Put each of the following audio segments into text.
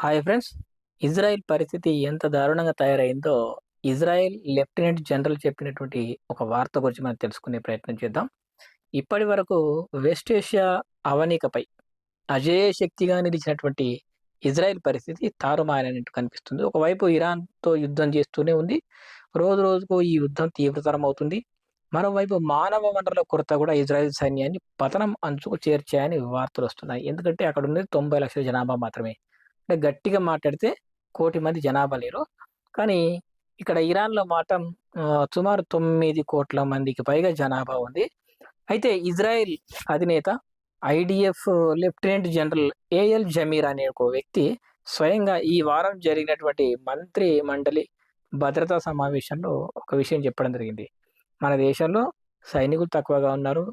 Hi friends. Israel పరిస్థితి ఎంత దారుణంగా తయారైందో, ఇజ్రాయెల్ లెఫ్టినెంట్ జనరల్ చెప్పినటువంటి ఒక వార్త గురించి మనం తెలుసుకునే ప్రయత్నం చేద్దాం. ఇప్పటివరకు వెస్ట్ ఏషియా అవనీకపై అజేయ శక్తిగా నిలిచినటువంటి ఇజ్రాయెల్ పరిస్థితి తారుమారైనట్టు కనిపిస్తుంది. ఒకవైపు ఇరాన్‌తో యుద్ధం చేస్తూనే ఉంది. రోజు రోజుకు ఈ యుద్ధం తీవ్రతరం అవుతుంది. మరోవైపు మానవ వనరుల కొరత కూడా ఇజ్రాయెల్ సైన్యాన్ని పతనం అంచుకు చేర్చాయని వార్తలొస్తున్నాయి. ఎందుకంటే అక్కడున్నది 90,00,000 జనాభా మాత్రమే. అంటే గట్టిగా మాట్లాడితే 1,00,00,000 మంది జనాభా లేరు. కానీ ఇక్కడ ఇరాన్‌లో మాత్రం సుమారు 9,00,00,000 మందికి పైగా జనాభా ఉంది. అయితే ఇజ్రాయెల్ అధినేత IDF lieutenant general Eyal Zamir అనే ఒక వ్యక్తి స్వయంగా ఈ వారం జరిగినటువంటి మంత్రి మండలి భద్రతా సమావేశంలో ఒక విషయం చెప్పడం జరిగింది. మన దేశంలో సైనికులు తక్కువగా ఉన్నారు.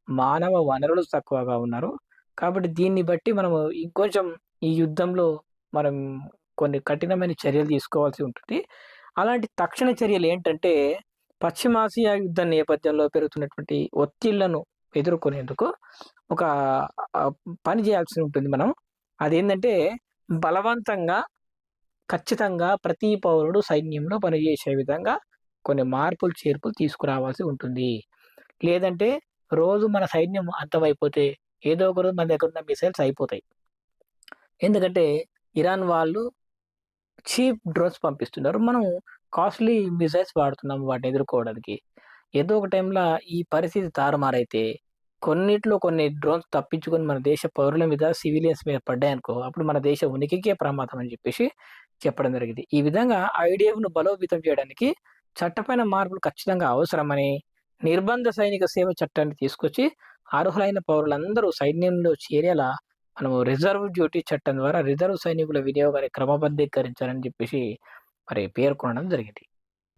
మానవ వనరులు తక్కువగా ఉన్నారు. కాబట్టి దీన్ని బట్టి మనము ఇంకొంచెం ఈ యుద్ధంలో మనం కొన్ని కఠినమైన చర్యలు తీసుకోవాల్సి ఉంటుంది. అలాంటి తక్షణ చర్యలేంటంటే, పశ్చిమాసియా యుద్ధం నేపథ్యంలో పెరుగుతున్నటువంటి ఒత్తిళ్లను ఎదుర్కొనేందుకు ఒక ఆహ్, పని చేయాల్సి ఉంటుంది మనం. అదేంటంటే, బలవంతంగా ఖచ్చితంగా ప్రతి పౌరుడు సైన్యంలో పనిచేసే విధంగా కొన్ని మార్పులు, చేర్పులు తీసుకురావాల్సి ఉంటుంది. లేదంటే రోజు మన సైన్యం అంతమైపోతే ఏదో ఒక రోజు మన దగ్గరున్న మిసైల్స్ అయిపోతాయి. ఎందుకంటే ఇరాన్ వాళ్ళు చీప్ డ్రోన్స్ పంపిస్తున్నారు. మనం కాస్ట్‌లీ మిసైల్స్ వాడుతున్నాం వాటిని ఎదుర్కోవడానికి. ఏదో ఒక టైంలో ఈ పరిస్థితి తారుమారైతే కొన్నిట్లో కొన్ని డ్రోన్స్ తప్పించుకొని మన దేశ పౌరుల మీద, సివిలియన్స్ మీద పడ్డాయనుకో, అప్పుడు మన దేశ ఉనికికే ప్రమాదం అని చెప్పేసి చెప్పడం జరిగింది. ఈ విధంగా ఐడీఎఫ్‌ను బలోపేతం చేయడానికి చట్టపైన మార్పులు ఖచ్చితంగా అవసరమని, నిర్బంధ సైనిక సేవ చట్టాన్ని తీసుకొచ్చి అర్హులైన పౌరులందరూ సైన్యంలో చేరేలా మనము రిజర్వ్ డ్యూటీ చట్టం ద్వారా రిజర్వ్ సైనికుల వినియోగాన్ని క్రమబద్ధీకరించాలని చెప్పేసి మరి పేర్కొనడం జరిగింది.